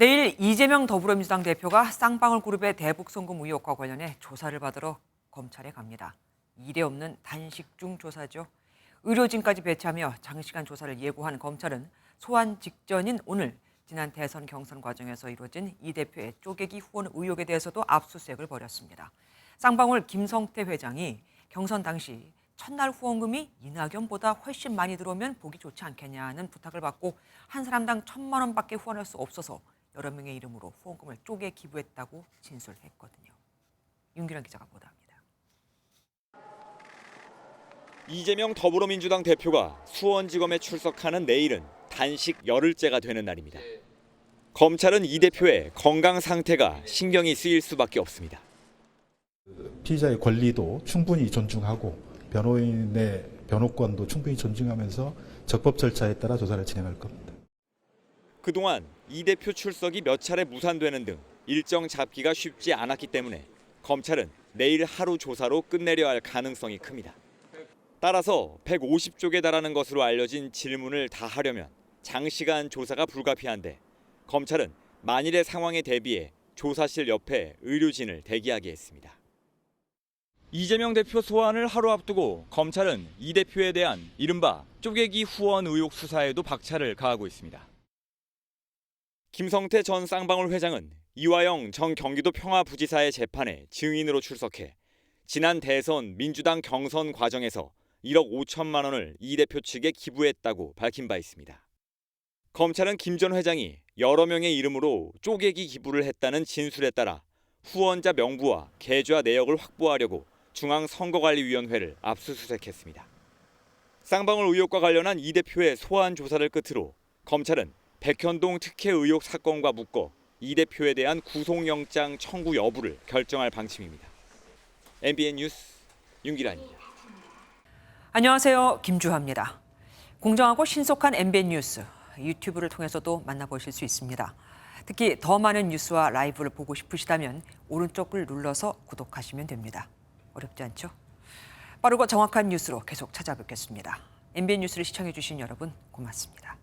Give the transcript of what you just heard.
내일 이재명 더불어민주당 대표가 쌍방울 그룹의 대북 송금 의혹과 관련해 조사를 받으러 검찰에 갑니다. 이례 없는 단식중 조사죠. 의료진까지 배치하며 장시간 조사를 예고한 검찰은 소환 직전인 오늘 지난 대선 경선 과정에서 이루어진 이 대표의 쪼개기 후원 의혹에 대해서도 압수수색을 벌였습니다. 쌍방울 김성태 회장이 경선 당시 첫날 후원금이 이낙연보다 훨씬 많이 들어오면 보기 좋지 않겠냐는 부탁을 받고 한 사람당 1,000만 원밖에 후원할 수 없어서 여러 명의 이름으로 후원금을 쪼개 기부했다고 진술했거든요. 윤기란 기자가 보도합니다. 이재명 더불어민주당 대표가 수원지검에 출석하는 내일은 단식 열흘째가 되는 날입니다. 검찰은 이 대표의 건강 상태가 신경이 쓰일 수밖에 없습니다. 피의자의 권리도 충분히 존중하고 변호인의 변호권도 충분히 존중하면서 적법 절차에 따라 조사를 진행할 겁니다. 그동안 이 대표 출석이 몇 차례 무산되는 등 일정 잡기가 쉽지 않았기 때문에 검찰은 내일 하루 조사로 끝내려 할 가능성이 큽니다. 따라서 150쪽에 달하는 것으로 알려진 질문을 다 하려면 장시간 조사가 불가피한데 검찰은 만일의 상황에 대비해 조사실 옆에 의료진을 대기하게 했습니다. 이재명 대표 소환을 하루 앞두고 검찰은 이 대표에 대한 이른바 쪼개기 후원 의혹 수사에도 박차를 가하고 있습니다. 김성태 전 쌍방울 회장은 이화영 전 경기도 평화부지사의 재판에 증인으로 출석해 지난 대선 민주당 경선 과정에서 1억 5천만 원을 이 대표 측에 기부했다고 밝힌 바 있습니다. 검찰은 김 전 회장이 여러 명의 이름으로 쪼개기 기부를 했다는 진술에 따라 후원자 명부와 계좌 내역을 확보하려고 중앙선거관리위원회를 압수수색했습니다. 쌍방울 의혹과 관련한 이 대표의 소환 조사를 끝으로 검찰은 백현동 특혜 의혹 사건과 묶어 이 대표에 대한 구속영장 청구 여부를 결정할 방침입니다. MBN 뉴스 윤기란입니다. 안녕하세요. 김주하입니다. 공정하고 신속한 MBN 뉴스 유튜브를 통해서도 만나보실 수 있습니다. 특히 더 많은 뉴스와 라이브를 보고 싶으시다면 오른쪽을 눌러서 구독하시면 됩니다. 어렵지 않죠? 빠르고 정확한 뉴스로 계속 찾아뵙겠습니다. MBN 뉴스를 시청해 주신 여러분 고맙습니다.